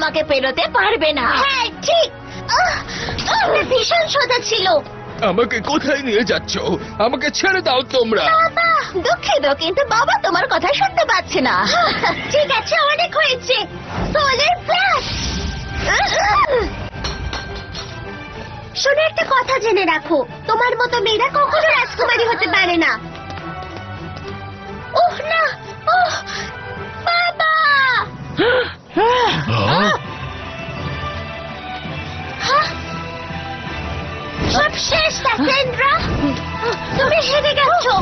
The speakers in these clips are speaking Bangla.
আমাকে পেরোতে পারবে না। হ্যাঁ ঠিক, ভীষণ সোজা ছিল। আমাকে কোথায় নিয়ে যাচ্ছ? আমাকে ছেড়ে দাও তোমরা। বাবা দুঃখিত, কিন্তু বাবা তোমার কথা শুনতে পাচ্ছে না। ঠিক আছে, অনেক হয়েছে। Solar flash. শোনো, একটা কথা জেনে রাখো, তোমার মতো মেয়েরা কখনো রাজকুমারী হতে পারে না। ওহ না, ওহ বাবা। সব শেষ, ক্যাসেন্ড্রা। তুমি হেরে গেছো।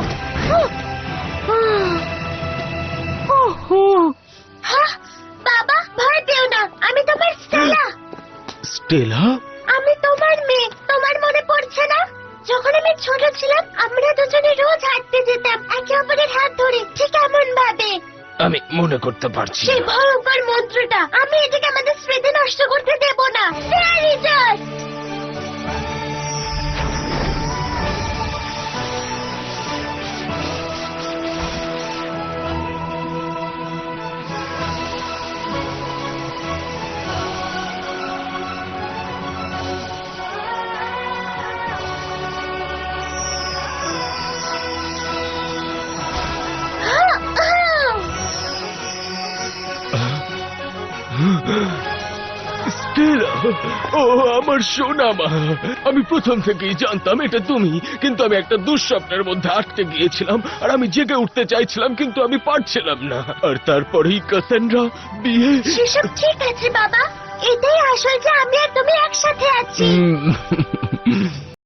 বাবা ভয় পেও না, আমি তোমার স্টেলা। স্টেলা? আমি তোমার মেয়ে, তোমার মনে পড়ছে না? যখন আমি ছোট ছিলাম আমরা দুজনে রোজ হাঁটতে যেতাম একে অপরের হাত ধরে, ঠিক এমন ভাবে। আমি মনে করতে পারছি সেই না। ভয়ঙ্কর মন্ত্রটা, আমি এটাকে আমাদের স্মৃতি নষ্ট করতে দেব না। Fairy dust. স্টেলা, ও আমার সোনা মা। আমি প্রথম থেকেই জানতাম এটা তুমি, কিন্তু আমি একটা দুঃস্বপ্নের মধ্যে আটকে গিয়েছিলাম আর আমি জেগে উঠতে চাইছিলাম, কিন্তু আমি পারছিলাম না। আর তারপরেই ক্যাসেন্ড্রা বিয়ে। সেসব ঠিক আছে বাবা, এটাই আসল যে আমি আর তুমি একসাথে আছি।